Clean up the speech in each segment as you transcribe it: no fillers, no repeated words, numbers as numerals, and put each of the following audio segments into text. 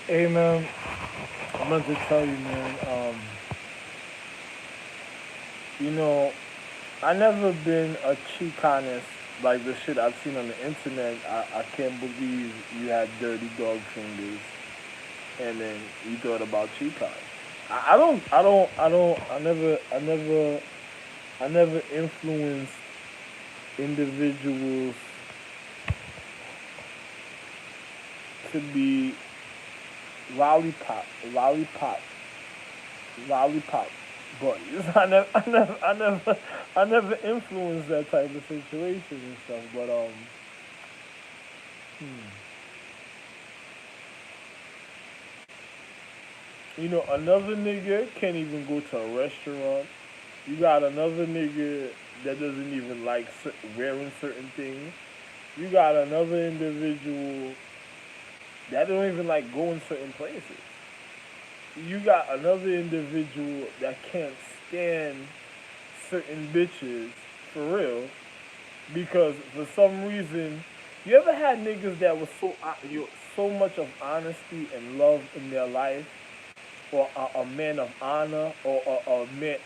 Hey man, I'm about to tell you, man. You know, I never been a Chicanist like the shit I've seen on the internet. I can't believe you had dirty dog fingers, and then you thought about Chicans. I never influenced individuals to be lollipop, lollipop, lollipop buddies. I never influenced that type of situation and stuff. But hmm. Another nigga can't even go to a restaurant. You got another nigga that doesn't even like wearing certain things. You got another individual that don't even like going certain places. You got another individual that can't stand certain bitches for real because for some reason, you ever had niggas that was so much of honesty and love in their life, or a man of honor, or a man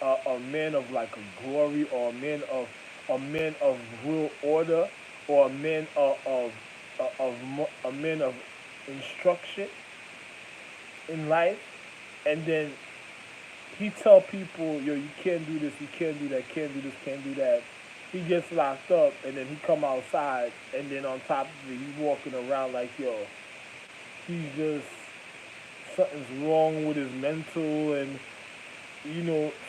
of like a glory, or a man of real order, or a man of instruction in life, and then he tell people, yo, you can't do this, you can't do that, can't do this, can't do that. He gets locked up, and then he come outside, and then on top of it, he's walking around like, yo, he's just something's wrong with his mental, and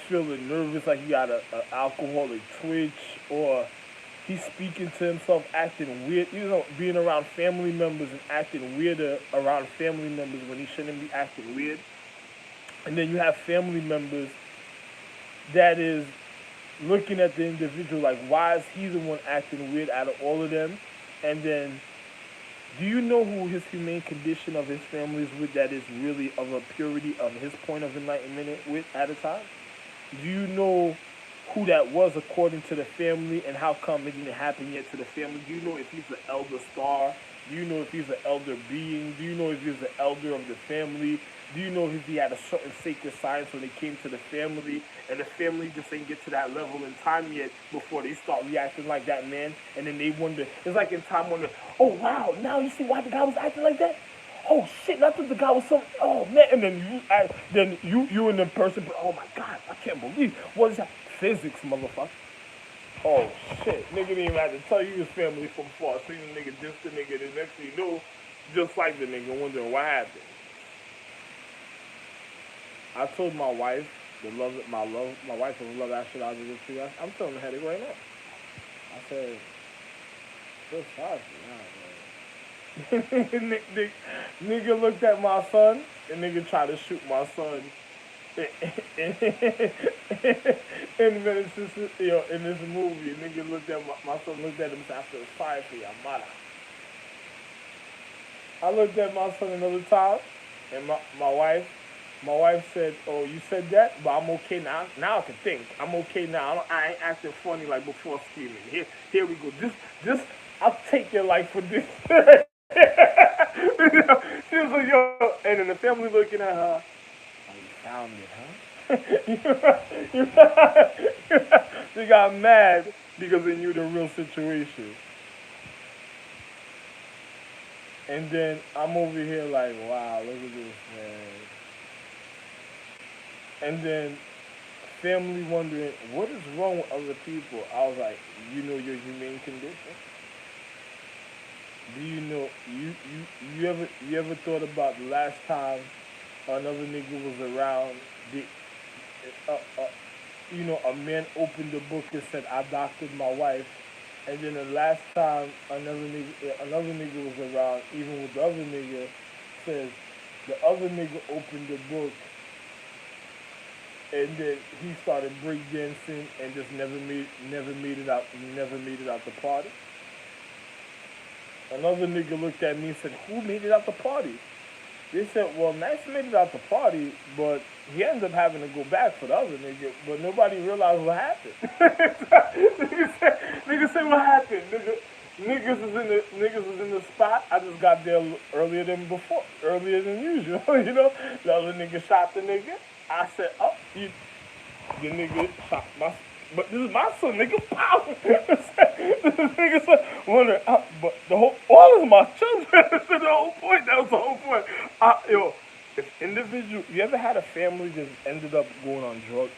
feeling nervous, like he got a alcoholic twitch, or he's speaking to himself, acting weird. Being around family members and acting weirder around family members when he shouldn't be acting weird. And then you have family members that is looking at the individual like, why is he the one acting weird out of all of them? And then, do you know who his humane condition of his family is with that is really of a purity of his point of enlightenment with at a time? Do you know who that was according to the family and how come it didn't happen yet to the family? Do you know if he's the elder star? Do you know if he's an elder being? Do you know if he's the elder of the family? Do you know if he had a certain sacred science when it came to the family and the family just ain't get to that level in time yet before they start reacting like that, man? And then they wonder, it's like in time wonder, oh wow, now you see why the guy was acting like that? Oh shit, I thought the guy was some. Oh man, and then you and the person. Oh my god, I can't believe what is that? Physics, motherfucker. Oh shit, nigga didn't even have to tell you his family from far. See the nigga, just the nigga. The next thing you know, just like the nigga, wondering what happened. I told my wife, my wife was love that shit out of this tree. I'm telling the headache right now. I said, feel sorry for now, man. Nigga looked at my son, and nigga tried to shoot my son in in this movie. Nigga looked at my son looked at him and said, I feel sorry for your mother. I looked at my son another time, and my wife said, "Oh, you said that, but I'm okay now. Now I can think. I'm okay now. I ain't acting funny like before screaming. Here we go. This, I'll take your life for this." She was like, "Yo," and then the family looking at her. Oh, you found it, huh? She got mad because they knew the real situation. And then I'm over here like, wow, look at this, man. And then family wondering, what is wrong with other people? I was like, you know your humane condition? Do you know, you ever thought about the last time another nigga was around, the, uh, uh, a man opened the book and said, I doctored my wife. And then the last time another nigga was around, even with the other nigga, says the other nigga opened the book and then he started breakdancing and just never made it out the party. Another nigga looked at me and said, "Who made it out the party?" They said, "Well, Max made it out the party, but he ended up having to go back for the other nigga, but nobody realized what happened." Nigga said, "What happened?" Niggas was in the spot. I just got there earlier than usual. You know, the other nigga shot the nigga. I said, "Oh, the nigga shot my." But this is my son, nigga. Pow! This nigga said, "Wonder, but all of my children." The whole point. That was the whole point. Yo, if individual, you ever had a family just ended up going on drug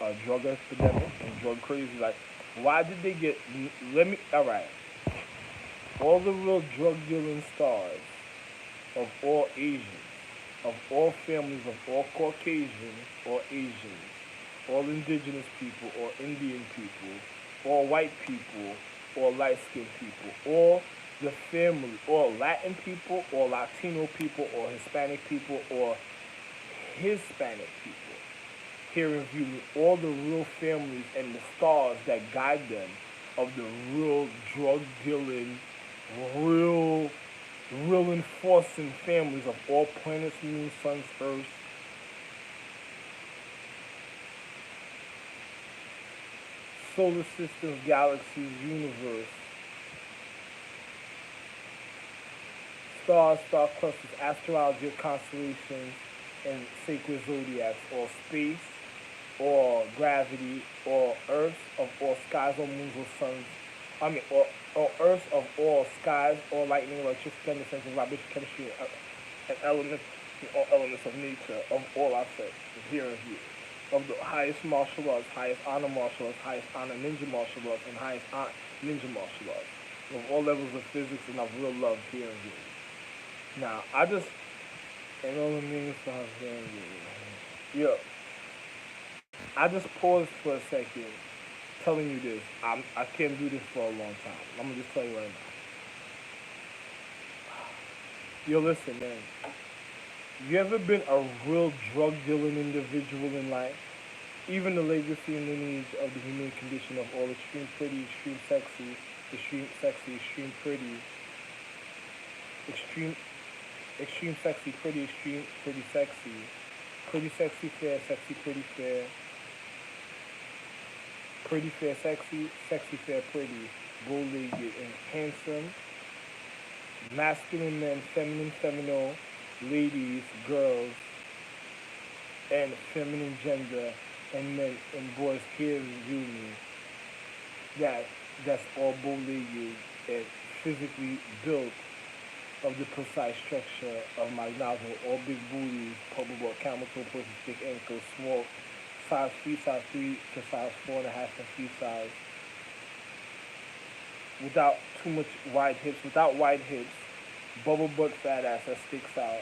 epidemic and drug crazy? Like, why did they get? Let me. All right. All the real drug dealing stars of all Asians, of all families, of all Caucasians or Asians, all indigenous people or Indian people, all white people or light skinned people, or the family, or Latin people or Latino people or Hispanic people or Hispanic people. Here in view all the real families and the stars that guide them of the real drug dealing, real, real enforcing families of all planets, moons, suns, earths, solar systems, galaxies, universe, stars, star clusters, astrology, constellations, and sacred zodiacs, or space, or gravity, or earths of all skies or moons or suns. Or earths of all skies, or lightning, electricity, thunder, sense of vibration, chemistry, and elements, and all elements of nature, of all aspects, here and here. Of the highest martial arts, highest honor martial arts, highest honor ninja martial arts, and highest honor ninja martial arts. Of all levels of physics and of real love here and here. Now, and all the meanings of here and here. Yo, I just paused for a second telling you this. I can't do this for a long time. I'm gonna just tell you right now. Yo, listen, man. You ever been a real drug dealing individual in life? Even the legacy and lineage of the human condition of all extreme pretty, extreme sexy, extreme pretty, extreme sexy, extreme pretty sexy fair, sexy pretty fair sexy fair pretty, bow-legged and handsome, masculine men, feminine feminine, ladies, girls, and feminine gender, and men and boys here in union. That's all bow-legged and physically built of the precise structure of my novel. All big booties, purple ball, camel toe pussy, thick ankles, small size 3 to size 4.5 and feet size, without too much without wide hips, bubble butt fat ass that sticks out,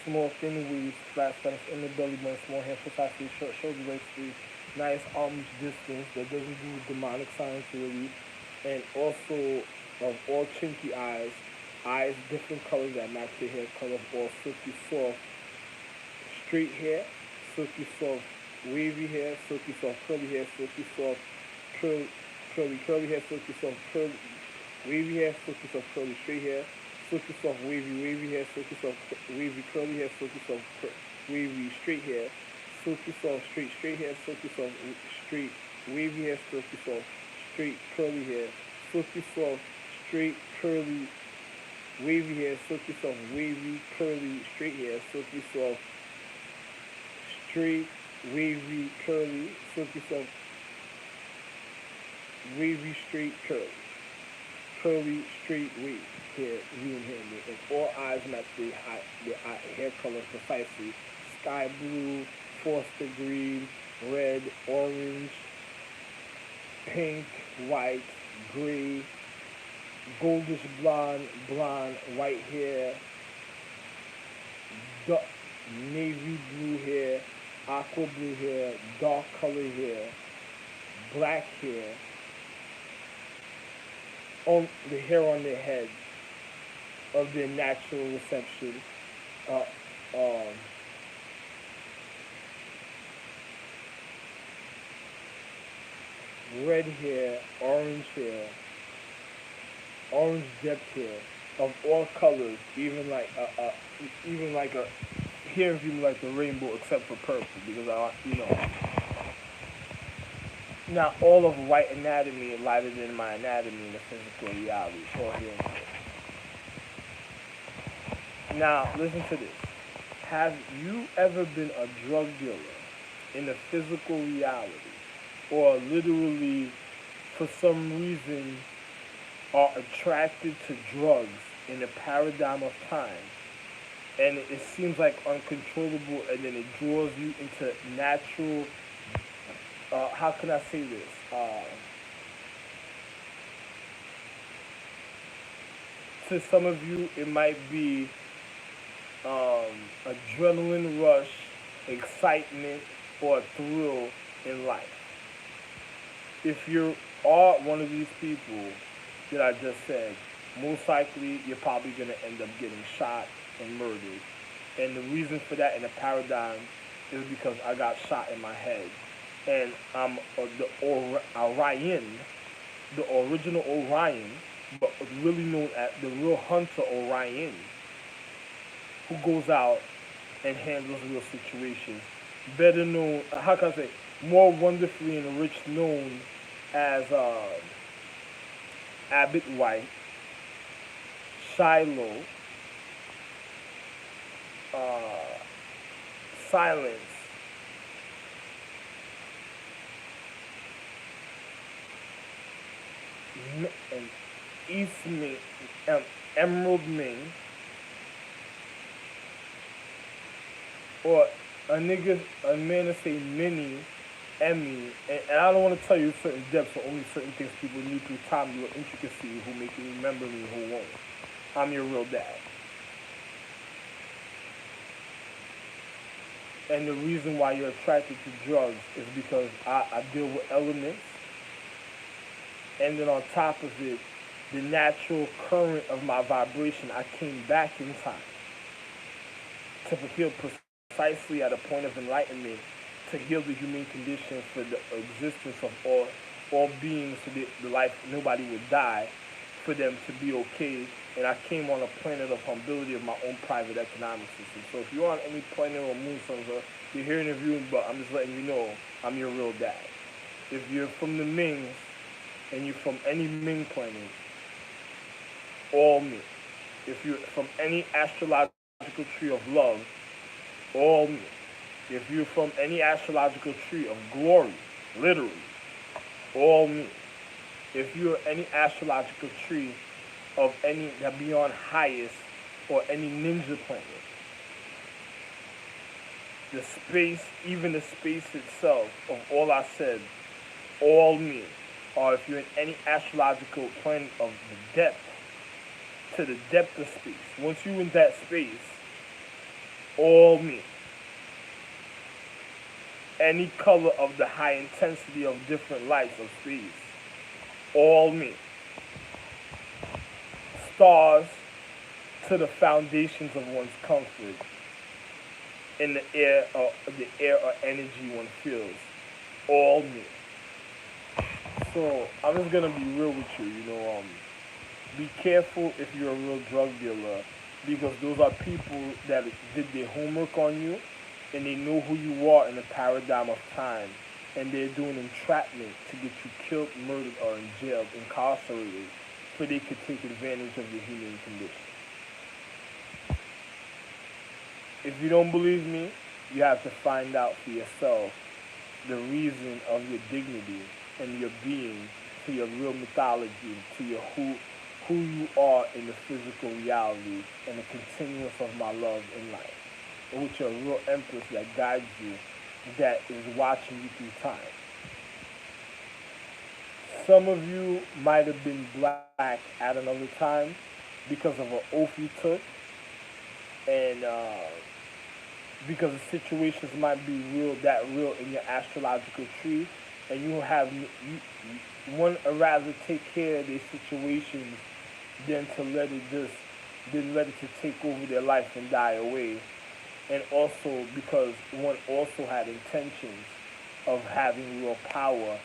small thin waist, flat stomach in the belly button, small hands for size 3, short shoulder waist 3, nice arms distance that doesn't do demonic science really, and also of all chinky eyes different colors that match the hair color of all silky soft straight hair, silky soft wavy hair, silky soft curly hair, silky soft curly hair, silky soft curly wavy hair, silky soft curly straight hair, silky soft wavy hair, silky soft wavy curly hair, silky soft wavy straight hair, silky soft straight hair, silky soft straight wavy hair, silky soft straight curly hair, silky soft straight curly wavy hair, silky soft wavy curly straight hair, silky soft straight wavy curly, silky soft wavy straight curly straight wave hair, green hair, and all eyes match their hair color precisely: sky blue, forester green, red, orange, pink, white, gray, goldish blonde, white hair, dark, navy blue hair, aqua blue hair, dark color hair, black hair, on the hair on their head of their natural reception, uh, um, red hair, orange depth hair of all colors, even like a here if you like the rainbow except for purple because Now, all of white anatomy lighter than my anatomy in the physical reality. So here. Now, listen to this. Have you ever been a drug dealer in the physical reality, or literally, for some reason, are attracted to drugs in the paradigm of time, and it seems like uncontrollable, and then it draws you into natural, how can I say this? To some of you, it might be adrenaline rush, excitement, or thrill in life. If you are one of these people that I just said, most likely you're probably going to end up getting shot and murdered. And the reason for that in the paradigm is because I got shot in my head. And I'm Orion, the original Orion, but really known as the real hunter Orion, who goes out and handles real situations. Better known, how can I say, more wonderfully and rich known as Abbott White, Shiloh, uh, Silence, and East Ming, Emerald Ming, or a man to say Mini, Emmy, and I don't want to tell you certain depths or only certain things people need through time, your intricacy, who make you remember me, who won't. I'm your real dad. And the reason why you're attracted to drugs is because I deal with elements, and then on top of it, the natural current of my vibration, I came back in time to heal precisely at a point of enlightenment, to heal the human condition for the existence of all beings, so that the life nobody would die, for them to be okay. And I came on a planet of humility of my own private economic system. So if you're on any planet or moon, or you're hearing the view, but I'm just letting you know I'm your real dad. If you're from the Mings and you're from any Ming planet, all me. If you're from any astrological tree of love, all me. If you're from any astrological tree of glory, literally, all me. If you're any astrological tree of any that beyond highest, or any ninja planet, the space, even the space itself of all I said, all me. Or if you're in any astrological planet of the depth, to the depth of space, once you're in that space, all me. Any color of the high intensity of different lights of space, all me. Stars to the foundations of one's comfort, in the air or energy one feels, all me. So I'm just gonna be real with you. Be careful if you're a real drug dealer, because those are people that did their homework on you, and they know who you are in the paradigm of time, and they're doing entrapment to get you killed, murdered, or in jail, incarcerated, so they could take advantage of your human condition. If you don't believe me, you have to find out for yourself the reason of your dignity and your being, to your real mythology, to your who you are in the physical reality, and the continuance of my love in life, with your real empress that guides you, that is watching you through time. Some of you might have been black at another time because of an oath you took, and because the situations might be real in your astrological tree, and you have one rather take care of these situations than to let it to take over their life and die away. And also because one also had intentions of having real power,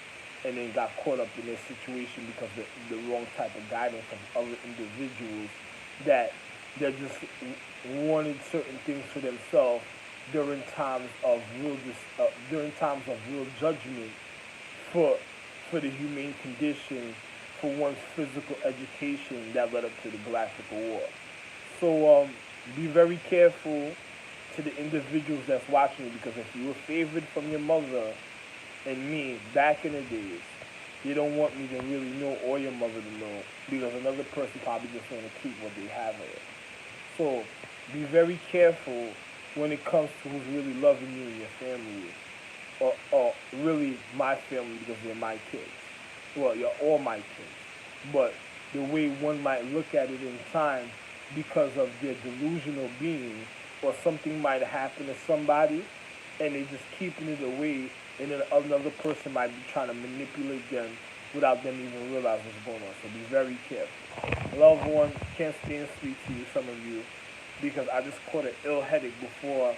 and then got caught up in their situation because of the wrong type of guidance of other individuals, that they just wanted certain things for themselves during times of real judgment, for for the humane condition for one's physical education that led up to the Galactic War. So be very careful to the individuals that's watching you, because if you were favored from your mother and me back in the days, you don't want me to really know or your mother to know, because another person probably just want to keep what they have here. So be very careful when it comes to who's really loving you and your family, or really my family, because they're my kids. Well, you're all my kids. But the way one might look at it in time, because of their delusional being, or something might happen to somebody, and they just keeping it away, and then another person might be trying to manipulate them without them even realizing what's going on. So be very careful. Loved one, can't stay and speak to you, some of you, because I just caught an ill headache before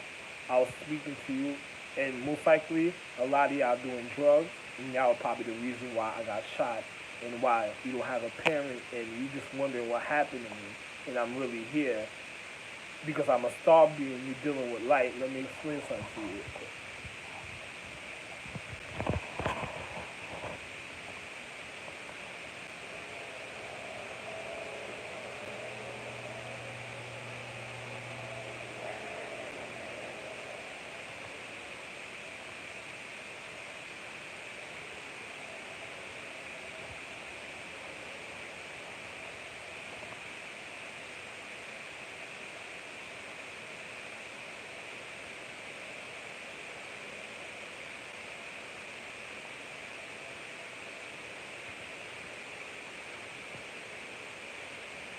I was speaking to you, and most likely a lot of y'all doing drugs, and y'all are probably the reason why I got shot, and why you don't have a parent, and you just wondering what happened to me, and I'm really here because I'm a star being, you dealing with light. Let me explain something to you real quick.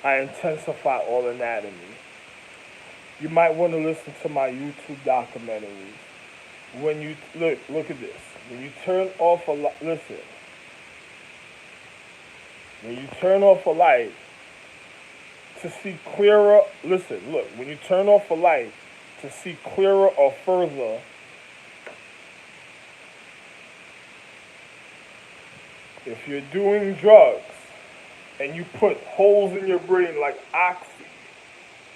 I intensify all anatomy. You might want to listen to my YouTube documentaries. When you look at this. When you turn off a light, listen. When you turn off a light to see clearer, listen, look. When you turn off a light to see clearer or further, if you're doing drugs and you put holes in your brain like oxy,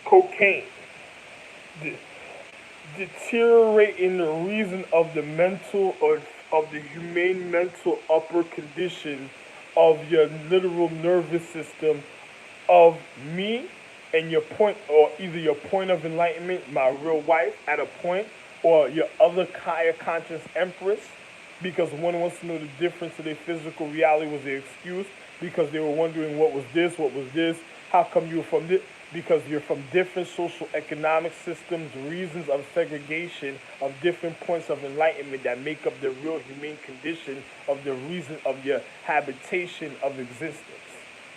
cocaine, deteriorating the reason of the mental, or of the humane mental upper condition of your literal nervous system, of me and your point, or either your point of enlightenment, my real wife at a point, or your other higher conscious empress, because one wants to know the difference of their physical reality was their excuse, because they were wondering what was this, how come you were from this, because you're from different social economic systems, reasons of segregation, of different points of enlightenment that make up the real humane condition of the reason of your habitation of existence.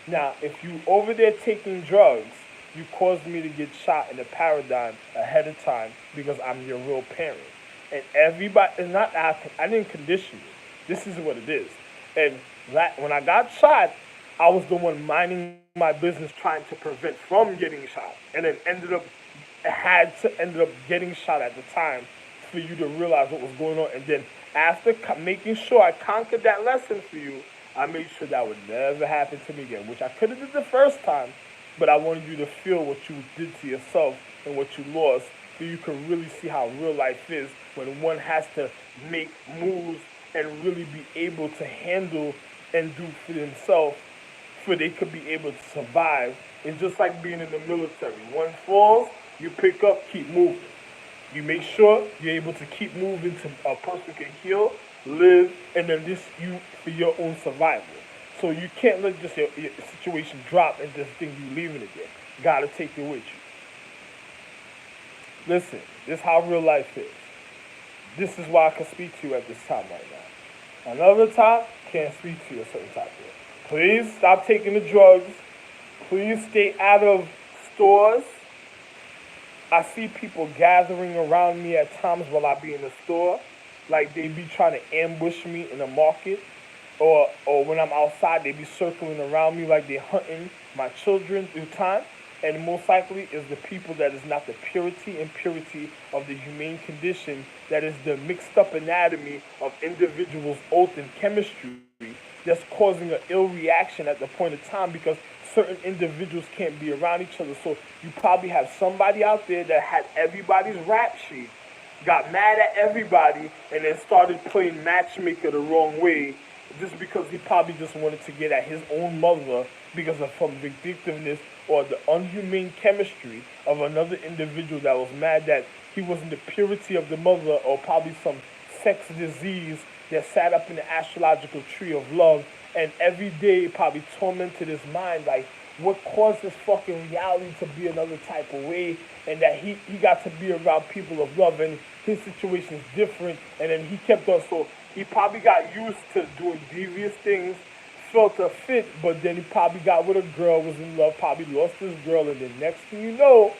Now, if you over there taking drugs, you caused me to get shot in the paradigm ahead of time, because I'm your real parent. And everybody, it's not, I didn't condition you. This is what it is. And when I got shot, I was the one minding my business, trying to prevent from getting shot, and then had to end up getting shot at the time for you to realize what was going on. And then after making sure I conquered that lesson for you, I made sure that would never happen to me again, which I could have did the first time, but I wanted you to feel what you did to yourself and what you lost, so you can really see how real life is when one has to make moves and really be able to handle and do for themselves, for they could be able to survive. It's just like being in the military. One falls, you pick up, keep moving. You make sure you're able to keep moving to a person can heal, live, and then this you for your own survival. So you can't let just your situation drop and just think you leaving it there. You gotta take it with you. Listen, this is how real life is. This is why I can speak to you at this time right now. Another time, can't speak to you a certain time here. Please stop taking the drugs. Please stay out of stores. I see people gathering around me at times while I be in the store, like they be trying to ambush me in the market, or when I'm outside, they be circling around me like they hunting my children through time. And most likely is the people that is not the purity and purity of the humane condition, that is the mixed up anatomy of individuals' oath and chemistry, that's causing an ill reaction at the point of time, because certain individuals can't be around each other. So you probably have somebody out there that had everybody's rap sheet, got mad at everybody, and then started playing matchmaker the wrong way, just because he probably just wanted to get at his own mother because of some vindictiveness or the unhumane chemistry of another individual that was mad that he wasn't the purity of the mother, or probably some sex disease that sat up in the astrological tree of love, and every day probably tormented his mind like what caused this fucking reality to be another type of way, and that he got to be around people of love, and his situation is different, and then he kept on, so he probably got used to doing devious things, felt a fit, but then he probably got with a girl, was in love, probably lost his girl, and then next thing you know,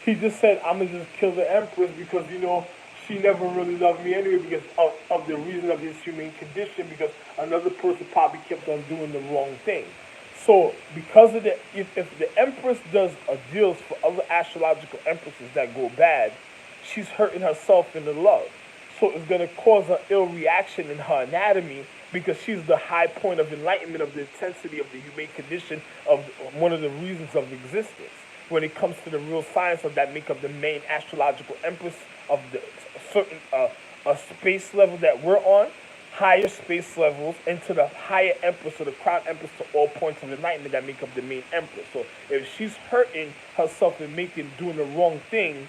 he just said, I'm gonna just kill the Empress because, she never really loved me anyway because of the reason of his humane condition, because another person probably kept on doing the wrong thing. So because of if the Empress does a deals for other astrological empresses that go bad, she's hurting herself in the love. So it's going to cause an ill reaction in her anatomy because she's the high point of enlightenment of the intensity of the humane condition of one of the reasons of existence. When it comes to the real science of that make up the main astrological empress of the certain a space level that we're on, higher space levels, into the higher empress or the crown empress to all points of enlightenment that make up the main empress. So if she's hurting herself and doing the wrong thing,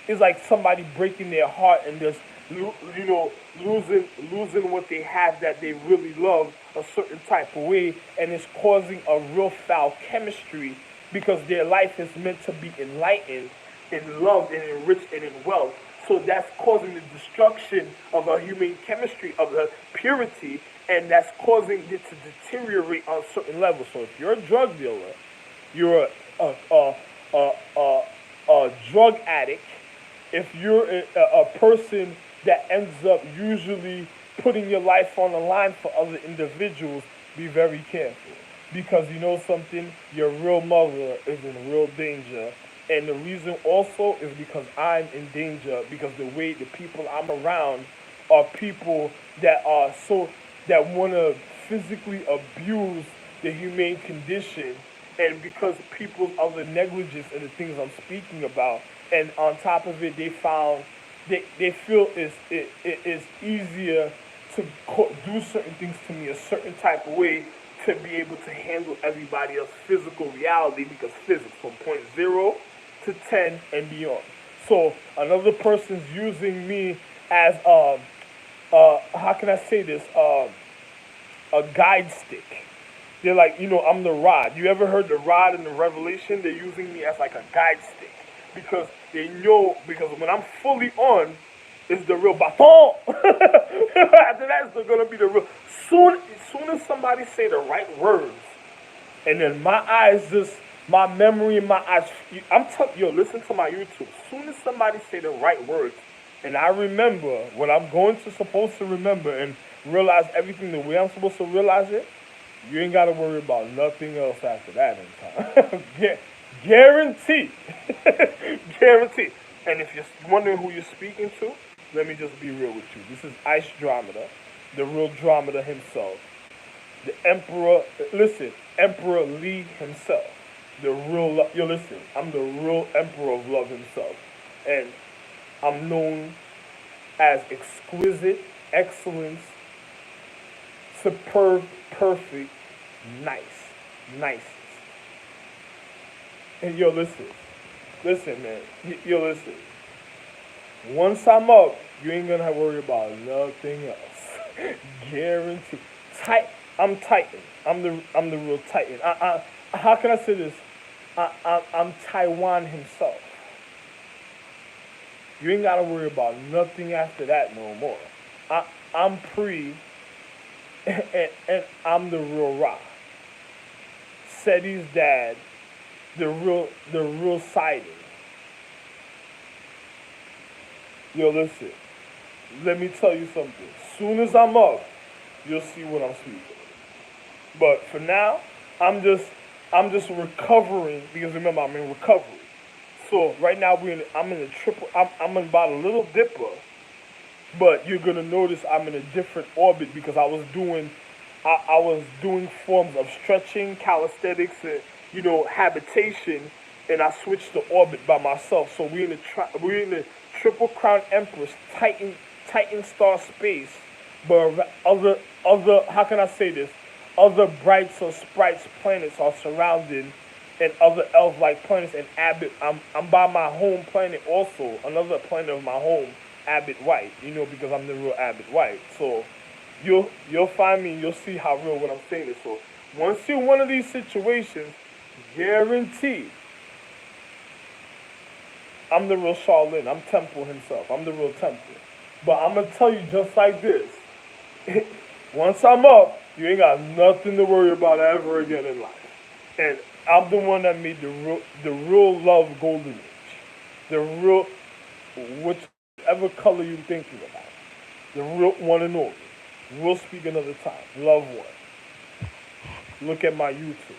it's like somebody breaking their heart and just losing what they have that they really love a certain type of way, and it's causing a real foul chemistry because their life is meant to be enlightened, in love, and enriched, and in wealth. So that's causing the destruction of a human chemistry, of the purity, and that's causing it to deteriorate on certain levels. So if you're a drug dealer, you're a drug addict, if you're a person that ends up usually putting your life on the line for other individuals, be very careful. Because you know something, your real mother is in real danger. And the reason also is because I'm in danger, because the way the people I'm around are people that want to physically abuse the humane condition, and because people of the negligence and the things I'm speaking about, and on top of it, they feel it is easier to do certain things to me a certain type of way to be able to handle everybody else's physical reality, because physics from point 0 to 10 and beyond. So another person's using me as how can I say this, a guide stick. They're like, I'm the rod. You ever heard the rod in the Revelation? They're using me as like a guide stick because they know, because when I'm fully on, it's the real baton. After that, it's gonna be the real. Soon as somebody say the right words, and then my memory in my eyes, listen to my YouTube. Soon as somebody say the right words, and I remember what I'm supposed to remember and realize everything the way I'm supposed to realize it, you ain't got to worry about nothing else after that in time. Guarantee. Guarantee. And if you're wondering who you're speaking to, let me just be real with you. This is Andromeda, the real Andromeda himself. The Emperor, Emperor Lee himself. The real, listen, I'm the real Emperor of Love himself. And I'm known as exquisite, excellence, superb, perfect, nice. And listen, man, listen. Once I'm up, you ain't gonna have to worry about nothing else. Guaranteed. I'm Titan. I'm the real Titan. How can I say this? I'm Taiwan himself. You ain't gotta worry about nothing after that no more. I'm Pre, and I'm the real Ra. Seti's dad, the real sighting. Listen. Let me tell you something. Soon as I'm up, you'll see what I'm speaking. But for now, I'm just recovering, because remember, I'm in recovery. So right now I'm in a triple. I'm about a little dipper, but you're gonna notice I'm in a different orbit because I was doing forms of stretching, calisthenics, and habitation, and I switched the orbit by myself. So we're in the triple crown empress, Titan star space, but other how can I say this? Other brights or sprites planets are surrounding and other elf-like planets and Abbott. I'm by my home planet also, another planet of my home, Abbott White. You know, because I'm the real Abbott White. So you'll find me. You'll see how real what I'm saying is. So once you're in one of these situations, guaranteed, I'm the real Shaolin. I'm Temple himself. I'm the real Temple. But I'm gonna tell you just like this. Once I'm up, you ain't got nothing to worry about ever again in life. And I'm the one that made the real love golden age. The real, whichever color you're thinking about. The real one and only. We'll speak another time. Love one. Look at my YouTube.